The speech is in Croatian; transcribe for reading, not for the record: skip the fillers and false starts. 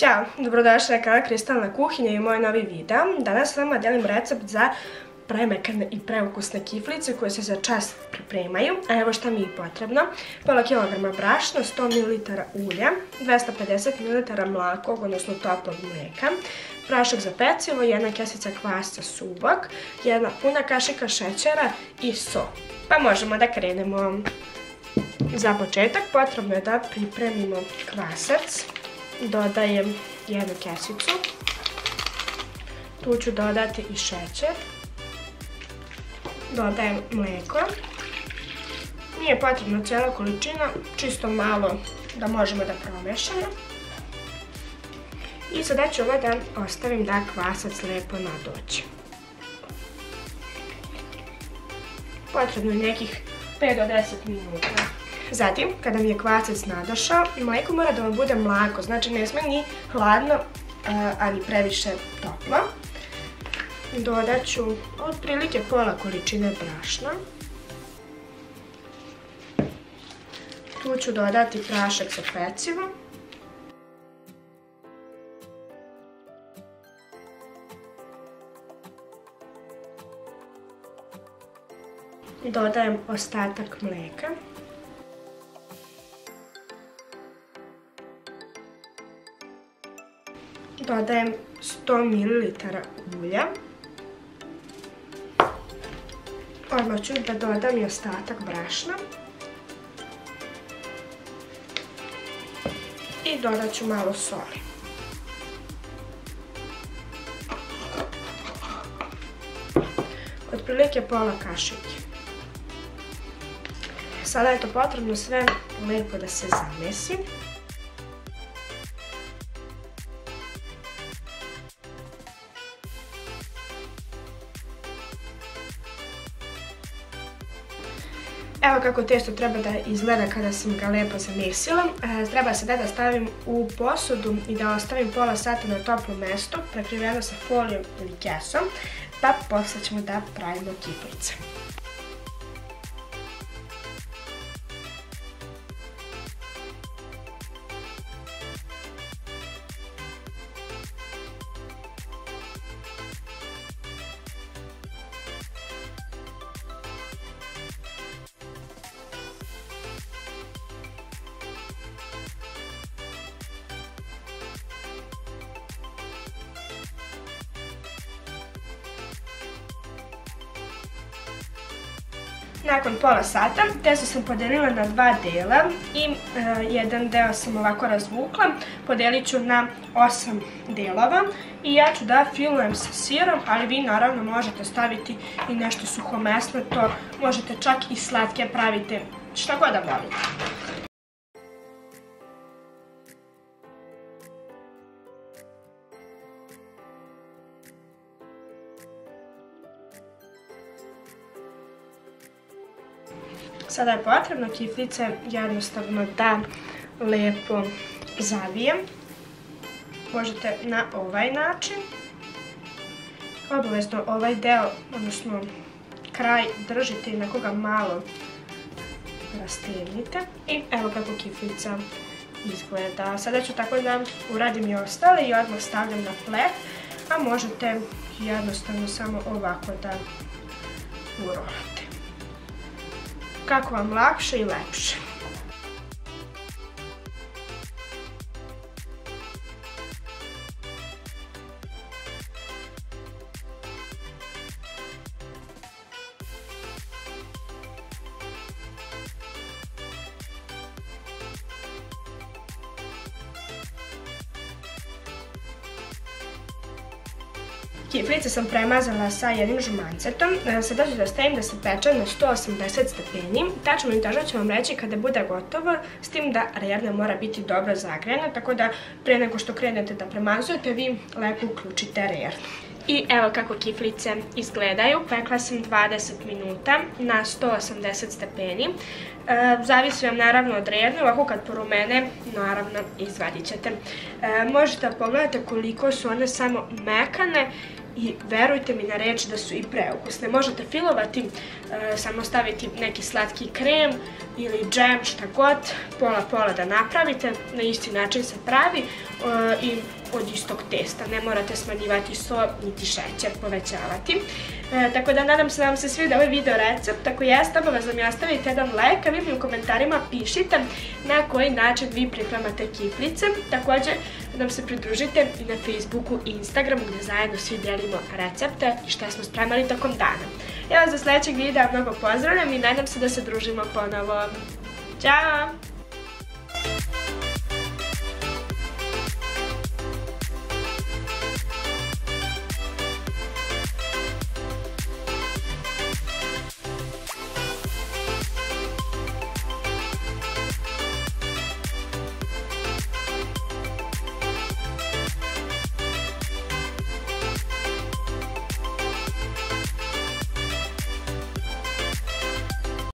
Ćao, dobrodošli na kanal Kristalna kuhinja i moj novi video. Danas s vama delim recept za premekane i preukusne kiflice koje se za čas pripremaju. A evo šta mi je potrebno. Pola kilograma brašna, 100 ml ulja, 250 ml mlakog, odnosno toplog mlijeka, prašak za pecivo, jedna kesica kvasca suvog, jedna puna kašika šećera i so. Pa možemo da krenemo. Za početak potrebno je da pripremimo kvasac. Dodajem jednu kesicu. Tu ću dodati i šećer. Dodajem mlijeko. Nije potrebna cijela količina, čisto malo da možemo da promešamo. I sada ću ovo da ostavim da kvasac lijepo nadođe. Potrebno je nekih 5 do 10 minuta. Zatim, kada mi je kvasac nadošao, mlijeko mora da vam bude mlako, znači ne sme ni hladno, ani previše toplo. Dodat ću otprilike pola količine brašna. Tu ću dodati prašak za pecivo. Dodajem ostatak mlijeka. Dodajem 100 ml ulja. Odmah ću da dodam i ostatak brašna. I dodat ću malo soli. Otprilike pola kašike. Sada je to potrebno sve lijepo da se zamesi. Evo kako testo treba da izgleda kada sam ga lijepo zamesila. Treba se da stavim u posudu i da ostavim pola sata na toplom mjestu, prekriveno sa folijom ili kesom, pa posle ćemo da pravimo kiflice. Nakon pola sata testo sam podijelila na dva dela i jedan deo sam ovako razvukla, podijelit ću na 8 delova i ja ću da filujem sa sirom, ali vi naravno možete staviti i nešto suhomesnato, možete čak i slatke praviti, šta god da volite. Sada je potrebno kiflice jednostavno da lijepo zavijem. Možete na ovaj način. Obavezno ovaj deo, odnosno kraj držite i neko ga malo rastegnite. I evo kako kiflica izgleda. Sada ću tako da uradim i ostale i odmah stavljam na flet, a možete jednostavno samo ovako da urolate. Kako vam lakše i lepše. Kiflice sam premazala sa jednim žumancetom, sada ću da stavim da se peče na 180 stepeni. Tačnu minutažu ću vam reći kada bude gotovo, s tim da rejer ne mora biti dobro zagrejana, tako da pre nego što krenete da premazujete vi lepo uključite rejer. I evo kako kiflice izgledaju, pekla sam 20 minuta na 180 stepeni. Zavisi vam naravno od rejerne, ovako kad porumene, naravno izvadit ćete. Možete da pogledate koliko su one samo mekane i verujte mi na reč da su i preukusne. Možete filovati, samo staviti neki slatki krem ili džem, šta god, pola da napravite, na isti način se pravi i od istog testa, ne morate smanjivati so niti šećer, povećavati. Tako da nadam se da vam se sviđa ovaj video recept, ako jeste, obavezno mi ostavite jedan like, a vi mi u komentarima pišite na koji način vi pripremate kiflice. Također nam se pridružite i na Facebooku i Instagramu gdje zajedno svi delimo recepte i šta smo spremali tokom dana. Ja vas do sljedećeg videa mnogo pozdravljam i nadam se da se družimo ponovo. Ćao!